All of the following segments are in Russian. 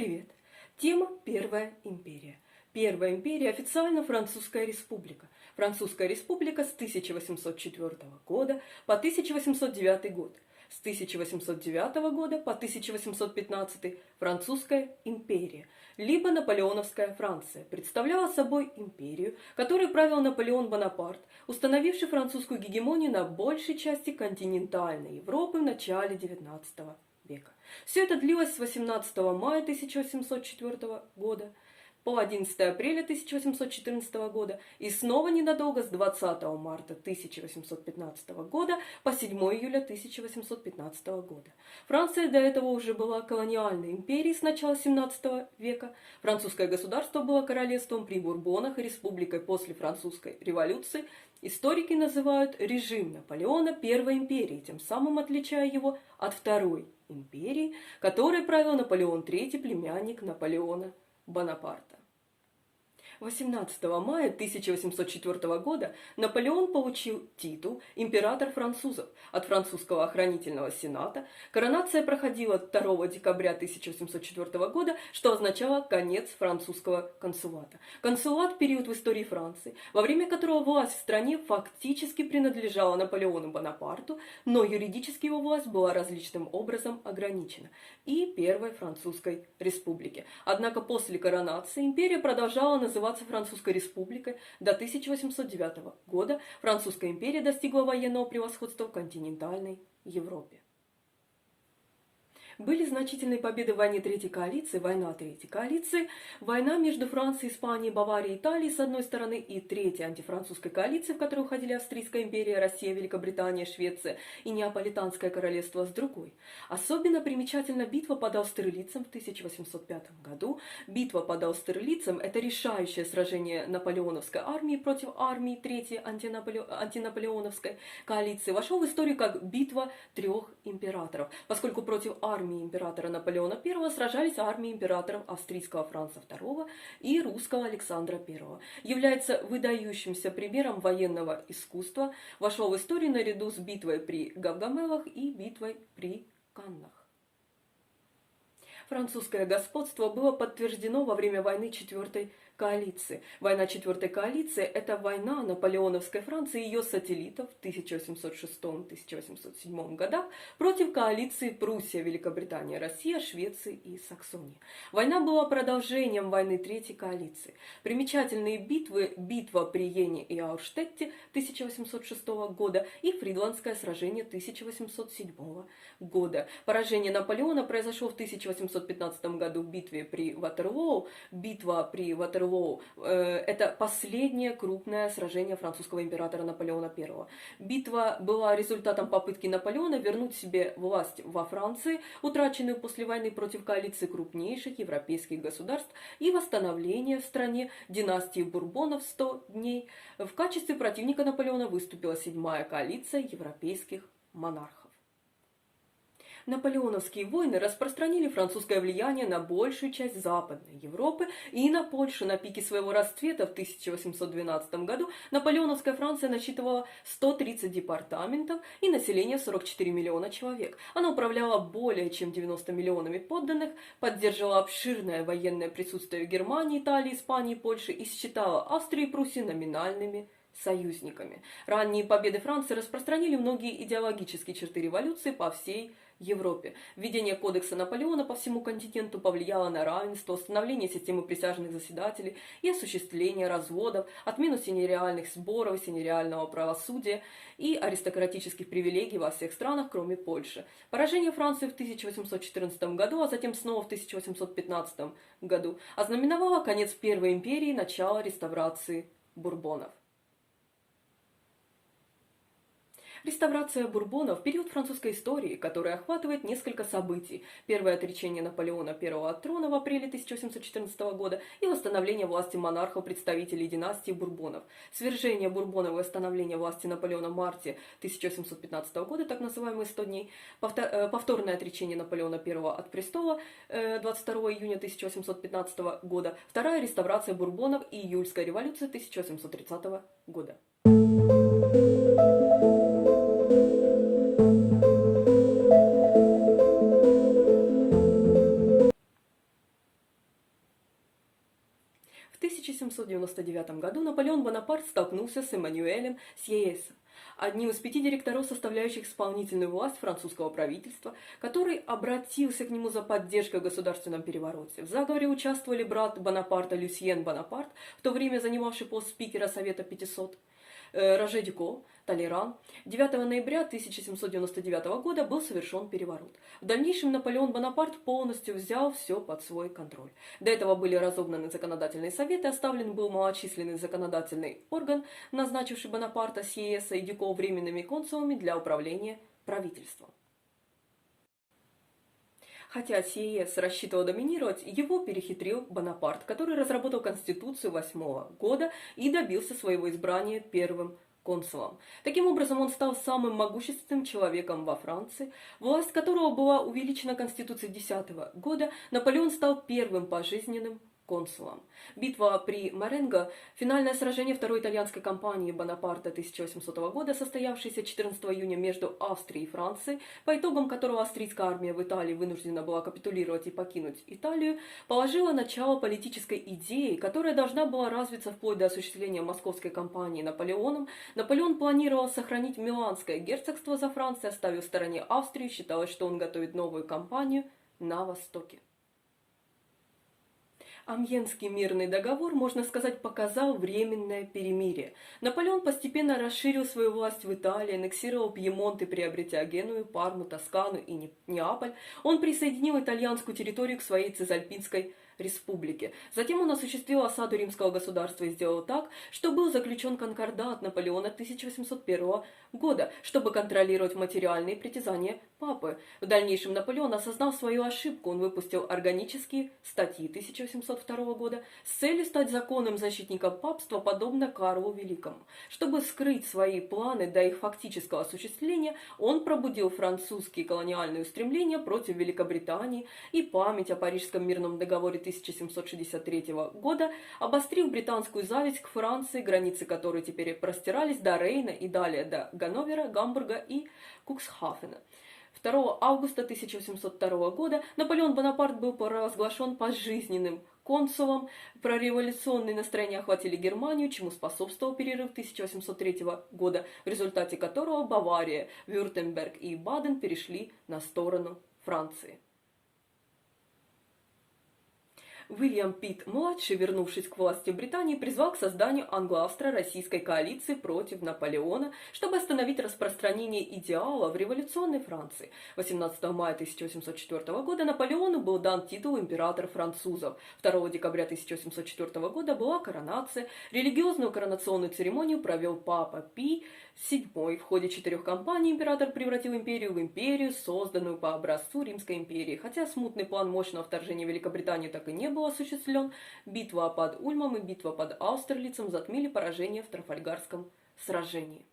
Привет! Тема «Первая империя». Первая империя – официально Французская республика. Французская республика с 1804 года по 1809 год. С 1809 года по 1815 Французская империя, либо Наполеоновская Франция, представляла собой империю, которой правил Наполеон Бонапарт, установивший французскую гегемонию на большей части континентальной Европы в начале XIX века. Все это длилось с 18 мая 1804 года по 11 апреля 1814 года и снова ненадолго с 20 марта 1815 года по 7 июля 1815 года. Франция до этого уже была колониальной империей с начала 17 века. Французское государство было королевством при Бурбонах и республикой после Французской революции. Историки называют режим Наполеона Первой империей, тем самым отличая его от Второй империи, которой правил Наполеон III, племянник Наполеона Бонапарта. 18 мая 1804 года Наполеон получил титул «Император французов» от французского охранительного сената. Коронация проходила 2 декабря 1804 года, что означало конец французского консулата. Консулат – период в истории Франции, во время которого власть в стране фактически принадлежала Наполеону Бонапарту, но юридически его власть была различным образом ограничена, и Первой Французской республике. Однако после коронации империя продолжала называться Французской республикой. До 1809 года Французская империя достигла военного превосходства в континентальной Европе. Были значительные победы в войне Третьей коалиции, война Третьей коалиции, война между Францией, Испанией, Баварией, Италией с одной стороны и Третьей антифранцузской коалиции, в которую входили Австрийская империя, Россия, Великобритания, Швеция и Неаполитанское королевство с другой. Особенно примечательна битва под Аустерлицем в 1805 году. Битва под Аустерлицем – это решающее сражение наполеоновской армии против армии Третьей антинаполеоновской коалиции. Вошел в историю как битва трех императоров, поскольку против армии императора Наполеона I сражались армии императоров австрийского Франца II и русского Александра I. Является выдающимся примером военного искусства, вошел в историю наряду с битвой при Гавгамелах и битвой при Каннах. Французское господство было подтверждено во время войны Четвертой коалиции. Война Четвертой коалиции – это война наполеоновской Франции и ее сателлитов в 1806-1807 годах против коалиции Пруссия, Великобритания, Россия, Швеция и Саксония. Война была продолжением войны Третьей коалиции. Примечательные битвы – битва при Йене и Аурштетте 1806 года и Фридландское сражение 1807 года. Поражение Наполеона произошло в 1815 году в битве при Ватерлоу. Битва при Ватерлоу – это последнее крупное сражение французского императора Наполеона I. Битва была результатом попытки Наполеона вернуть себе власть во Франции, утраченную после войны против коалиции крупнейших европейских государств, и восстановления в стране династии Бурбонов 100 дней. В качестве противника Наполеона выступила 7-я коалиция европейских монархов. Наполеоновские войны распространили французское влияние на большую часть Западной Европы и на Польшу. На пике своего расцвета в 1812 году наполеоновская Франция насчитывала 130 департаментов и население 44 миллиона человек. Она управляла более чем 90 миллионами подданных, поддерживала обширное военное присутствие в Германии, Италии, Испании, Польше и считала Австрию и Пруссию номинальными союзниками. Ранние победы Франции распространили многие идеологические черты революции по всей Европе. Введение кодекса Наполеона по всему континенту повлияло на равенство, установление системы присяжных заседателей и осуществление разводов, отмену сеньориальных сборов, сеньориального правосудия и аристократических привилегий во всех странах, кроме Польши. Поражение Франции в 1814 году, а затем снова в 1815 году ознаменовало конец Первой империи и начало реставрации Бурбонов. Реставрация Бурбонов – период французской истории, который охватывает несколько событий. Первое отречение Наполеона I от трона в апреле 1814 года и восстановление власти монархов, представителей династии Бурбонов. Свержение Бурбонов и восстановление власти Наполеона в марте 1815 года, так называемые 100 дней. Повторное отречение Наполеона I от престола 22 июня 1815 года. Вторая реставрация Бурбонов и июльская революция 1830 года. 1799 году Наполеон Бонапарт столкнулся с Эммануэлем Сиейесом, одним из 5 директоров, составляющих исполнительную власть французского правительства, который обратился к нему за поддержкой в государственном перевороте. В заговоре участвовали брат Бонапарта Люсьен Бонапарт, в то время занимавший пост спикера Совета 500, Роже Дюко, Толеран. 9 ноября 1799 года был совершен переворот. В дальнейшем Наполеон Бонапарт полностью взял все под свой контроль. До этого были разогнаны законодательные советы, оставлен был малочисленный законодательный орган, назначивший Бонапарта, Сиейеса и Дюко временными консулами для управления правительством. Хотя Сиейес рассчитывал доминировать, его перехитрил Бонапарт, который разработал Конституцию 8 года и добился своего избрания первым консулом. Таким образом, он стал самым могущественным человеком во Франции, власть которого была увеличена Конституцией 10 года. Наполеон стал первым пожизненным консулом. Битва при Маренго, финальное сражение второй итальянской кампании Бонапарта 1800 года, состоявшееся 14 июня между Австрией и Францией, по итогам которого австрийская армия в Италии вынуждена была капитулировать и покинуть Италию, положила начало политической идее, которая должна была развиться вплоть до осуществления московской кампании Наполеоном. Наполеон планировал сохранить Миланское герцогство за Францией, оставив в стороне Австрию, считалось, что он готовит новую кампанию на Востоке. Амьенский мирный договор, можно сказать, показал временное перемирие. Наполеон постепенно расширил свою власть в Италии, аннексировал Пьемонт и, приобретя Геную, Парму, Тоскану и Неаполь, он присоединил итальянскую территорию к своей Цезальпинской республике. Затем он осуществил осаду римского государства и сделал так, что был заключен конкордат Наполеона 1801 года, чтобы контролировать материальные притязания папы. В дальнейшем Наполеон осознал свою ошибку. Он выпустил органические статьи 1802 года с целью стать законным защитником папства, подобно Карлу Великому. Чтобы скрыть свои планы до их фактического осуществления, он пробудил французские колониальные устремления против Великобритании и память о Парижском мирном договоре 1763 года, обострив британскую зависть к Франции, границы которой теперь простирались до Рейна и далее до Ганновера, Гамбурга и Куксхафена. 2 августа 1802 года Наполеон Бонапарт был провозглашен пожизненным консулом. Прореволюционные настроения охватили Германию, чему способствовал перерыв 1803 года, в результате которого Бавария, Вюртемберг и Баден перешли на сторону Франции. Уильям Питт-младший, вернувшись к власти в Британии, призвал к созданию англо-австро-российской коалиции против Наполеона, чтобы остановить распространение идеала в революционной Франции. 18 мая 1804 года Наполеону был дан титул император французов. 2 декабря 1804 года была коронация. Религиозную коронационную церемонию провел папа Пий VII. В ходе 4 кампаний император превратил империю в империю, созданную по образцу Римской империи. Хотя смутный план мощного вторжения в Великобританию так и не был осуществлен, битва под Ульмом и битва под Аустерлицем затмили поражение в Трафальгарском сражении.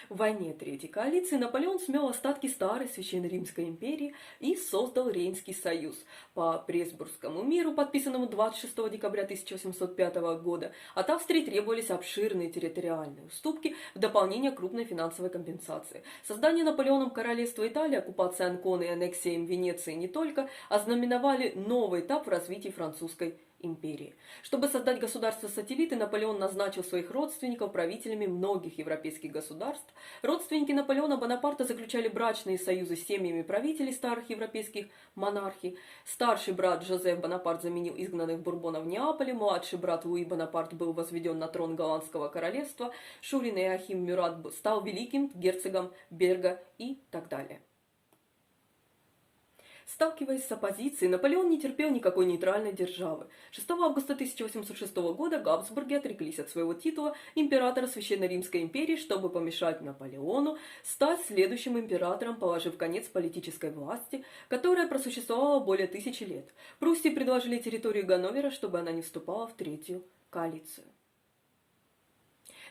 В войне Третьей коалиции Наполеон смел остатки старой Священной Римской империи и создал Рейнский союз. По Пресбургскому миру, подписанному 26 декабря 1805 года, от Австрии требовались обширные территориальные уступки в дополнение к крупной финансовой компенсации. Создание Наполеоном королевства Италии, оккупация Анконы и аннексия им Венеции не только ознаменовали новый этап в развитии французской империи. Чтобы создать государство-сателлиты, Наполеон назначил своих родственников правителями многих европейских государств. Родственники Наполеона Бонапарта заключали брачные союзы с семьями правителей старых европейских монархий. Старший брат Жозеф Бонапарт заменил изгнанных бурбонов в Неаполе, младший брат Луи Бонапарт был возведен на трон голландского королевства, Шурин Иоахим Мюрат стал великим герцогом Берга и так далее. Сталкиваясь с оппозицией, Наполеон не терпел никакой нейтральной державы. 6 августа 1806 года Габсбурги отреклись от своего титула императора Священной Римской империи, чтобы помешать Наполеону стать следующим императором, положив конец политической власти, которая просуществовала более 1000 лет. Пруссии предложили территорию Ганновера, чтобы она не вступала в Третью коалицию.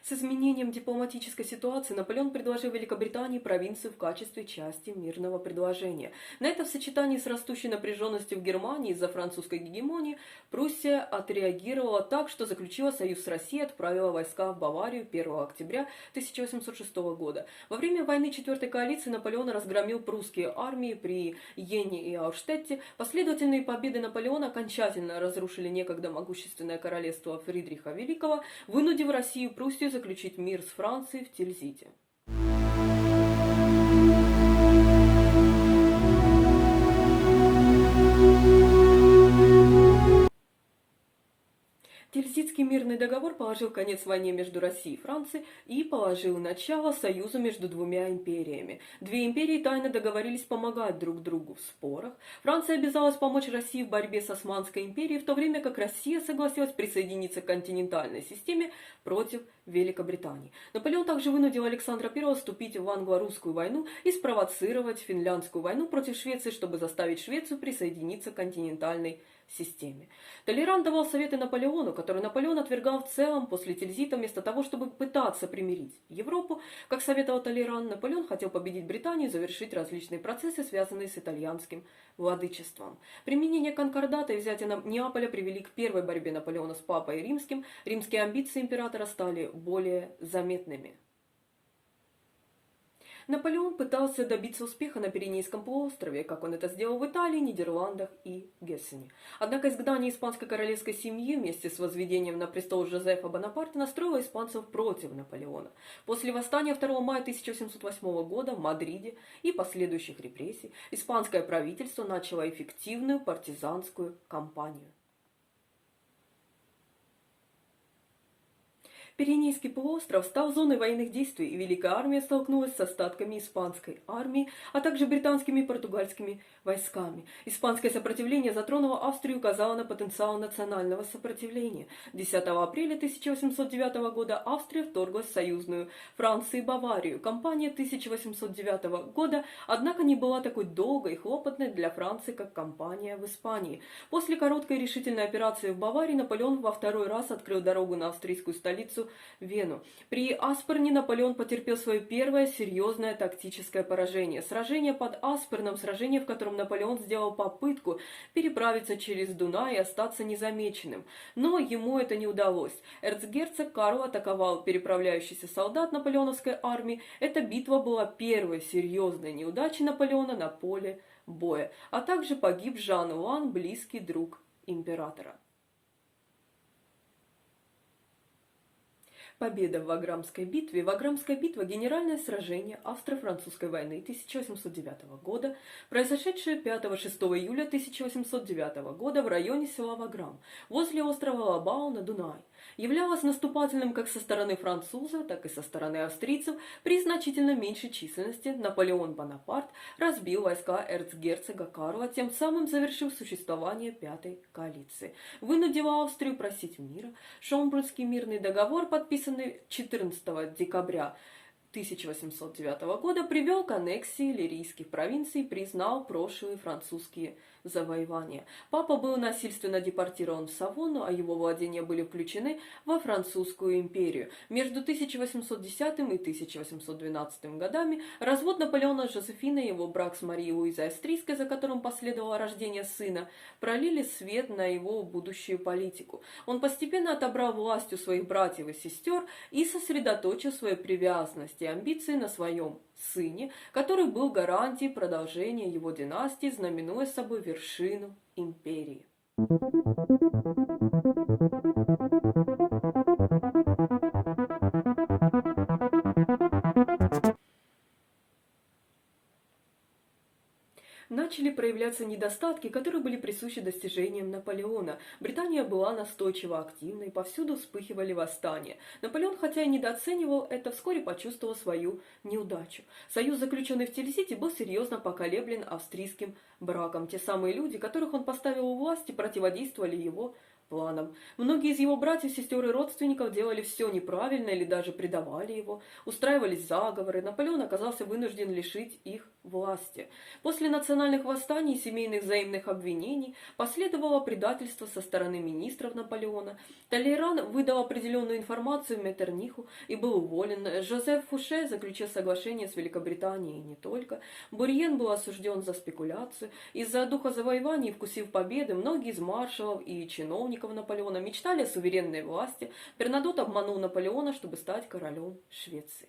С изменением дипломатической ситуации Наполеон предложил Великобритании провинцию в качестве части мирного предложения. На это в сочетании с растущей напряженностью в Германии из-за французской гегемонии Пруссия отреагировала так, что заключила союз с Россией и отправила войска в Баварию 1 октября 1806 года. Во время войны Четвертой коалиции Наполеон разгромил прусские армии при Йенне и Ауштетте. Последовательные победы Наполеона окончательно разрушили некогда могущественное королевство Фридриха Великого, вынудив Россию и Пруссию заключить мир с Францией в Тильзите. Тильзитский мирный договор положил конец войне между Россией и Францией и положил начало союзу между двумя империями. Две империи тайно договорились помогать друг другу в спорах. Франция обязалась помочь России в борьбе с Османской империей, в то время как Россия согласилась присоединиться к континентальной системе против Великобритании. Наполеон также вынудил Александра I вступить в англо-русскую войну и спровоцировать финляндскую войну против Швеции, чтобы заставить Швецию присоединиться к континентальной системе. Толеран давал советы Наполеону, которые Наполеон отвергал в целом после Тильзита. Вместо того, чтобы пытаться примирить Европу, как советовал Толеран, Наполеон хотел победить Британию и завершить различные процессы, связанные с итальянским владычеством. Применение конкордата и взятие Неаполя привели к первой борьбе Наполеона с Папой Римским. Римские амбиции императора стали более заметными. Наполеон пытался добиться успеха на Пиренейском полуострове, как он это сделал в Италии, Нидерландах и Гессене. Однако изгнание испанской королевской семьи вместе с возведением на престол Жозефа Бонапарта настроило испанцев против Наполеона. После восстания 2 мая 1808 года в Мадриде и последующих репрессий испанское правительство начало эффективную партизанскую кампанию. Пиренейский полуостров стал зоной военных действий, и Великая армия столкнулась с остатками испанской армии, а также британскими и португальскими войсками. Испанское сопротивление затронуло Австрию и указало на потенциал национального сопротивления. 10 апреля 1809 года Австрия вторглась в союзную Францию и Баварию. Кампания 1809 года, однако, не была такой долгой и хлопотной для Франции, как кампания в Испании. После короткой решительной операции в Баварии Наполеон во второй раз открыл дорогу на австрийскую столицу Вену. При Асперне Наполеон потерпел свое первое серьезное тактическое поражение. Сражение под Асперном, сражение, в котором Наполеон сделал попытку переправиться через Дунай и остаться незамеченным. Но ему это не удалось. Эрцгерцог Карл атаковал переправляющийся солдат наполеоновской армии. Эта битва была первой серьезной неудачей Наполеона на поле боя. А также погиб Жан Лан, близкий друг императора. Победа в Ваграмской битве. Ваграмская битва – генеральное сражение Австро-французской войны 1809 года, произошедшее 5-6 июля 1809 года в районе села Ваграм, возле острова Лабау на Дунае. Являлось наступательным как со стороны французов, так и со стороны австрийцев. При значительно меньшей численности Наполеон Бонапарт разбил войска эрцгерцога Карла, тем самым завершив существование Пятой коалиции. Вынудил Австрию просить мира. Шомбрунский мирный договор, подписанный 14 декабря 1809 года, привел к аннексии лирийских провинций и признал прошлые французские завоевания. Папа был насильственно депортирован в Савонну, а его владения были включены во Французскую империю. Между 1810 и 1812 годами развод Наполеона с Жозефиной и его брак с Марией Луизой Австрийской, за которым последовало рождение сына, пролили свет на его будущую политику. Он постепенно отобрал власть у своих братьев и сестер и сосредоточил свою привязанность и амбиции на своем сыне, который был гарантией продолжения его династии, знаменуя собой вершину империи. Начали проявляться недостатки, которые были присущи достижениям Наполеона. Британия была настойчиво активной, повсюду вспыхивали восстания. Наполеон, хотя и недооценивал это, вскоре почувствовал свою неудачу. Союз, заключенный в Тильзите, был серьезно поколеблен австрийским браком. Те самые люди, которых он поставил у власти, противодействовали его планам. Многие из его братьев, сестер и родственников делали все неправильно или даже предавали его. Устраивались заговоры. Наполеон оказался вынужден лишить их власти. После национальных восстаний и семейных взаимных обвинений последовало предательство со стороны министров Наполеона. Талейран выдал определенную информацию Меттерниху и был уволен. Жозеф Фуше заключил соглашение с Великобританией и не только. Бурьен был осужден за спекуляцию. Из-за духа завоеваний, вкусив победы, многие из маршалов и чиновников Наполеона мечтали о суверенной власти. Бернадотт обманул Наполеона, чтобы стать королем Швеции.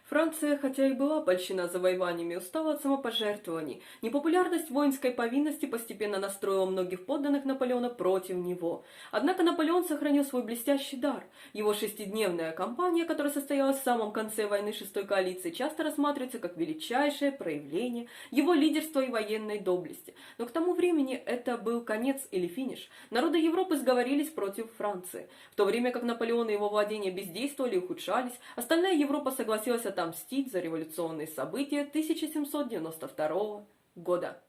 Франция, хотя и была польщена завоеваниями, устала от самопожертвований. Непопулярность воинской повинности постепенно настроила многих подданных Наполеона против него. Однако Наполеон сохранил свой блестящий дар. Его шестидневная кампания, которая состоялась в самом конце войны шестой коалиции, часто рассматривается как величайшее проявление его лидерства и военной доблести. Но к тому времени это был конец или финиш. Народы Европы сговорились против Франции. В то время как Наполеон и его владения бездействовали и ухудшались, остальная Европа согласилась отомстить за революционные события 1792 года.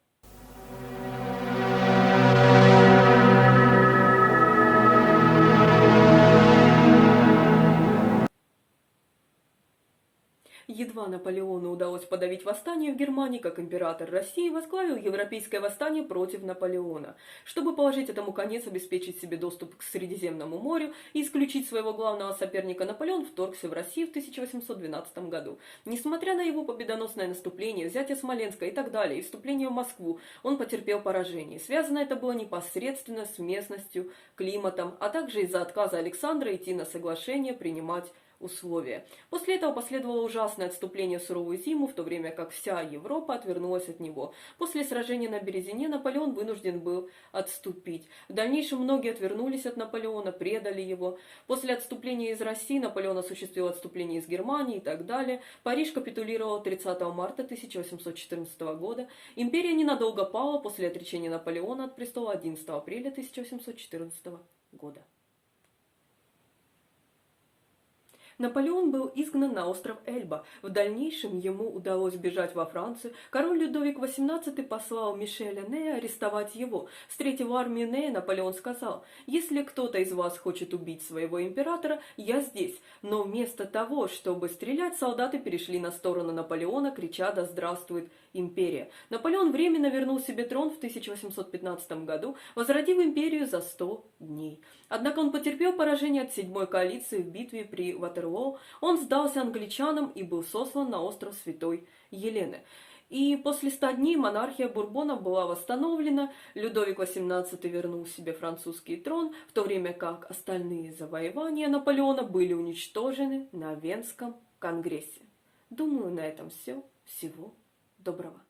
Едва Наполеону удалось подавить восстание в Германии, как император России возглавил европейское восстание против Наполеона. Чтобы положить этому конец, обеспечить себе доступ к Средиземному морю и исключить своего главного соперника, Наполеон вторгся в Россию в 1812 году. Несмотря на его победоносное наступление, взятие Смоленска и так далее, и вступление в Москву, он потерпел поражение. Связано это было непосредственно с местностью, климатом, а также из-за отказа Александра идти на соглашение принимать условия. После этого последовало ужасное отступление в суровую зиму, в то время как вся Европа отвернулась от него. После сражения на Березине Наполеон вынужден был отступить. В дальнейшем многие отвернулись от Наполеона, предали его. После отступления из России Наполеон осуществил отступление из Германии и так далее. Париж капитулировал 30 марта 1814 года. Империя ненадолго пала после отречения Наполеона от престола 11 апреля 1814 года. Наполеон был изгнан на остров Эльба. В дальнейшем ему удалось бежать во Францию. Король Людовик XVIII послал Мишеля Нея арестовать его. Встретив армию Нея, Наполеон сказал: «Если кто-то из вас хочет убить своего императора, я здесь». Но вместо того, чтобы стрелять, солдаты перешли на сторону Наполеона, крича: «Да здравствует империя!». Наполеон временно вернул себе трон в 1815 году, возродив империю за 100 дней. Однако он потерпел поражение от седьмой коалиции в битве при Ватерлоо. Он сдался англичанам и был сослан на остров Святой Елены. И после 100 дней монархия Бурбонов была восстановлена, Людовик XVIII вернул себе французский трон, в то время как остальные завоевания Наполеона были уничтожены на Венском конгрессе. Думаю, на этом все. Всего доброго.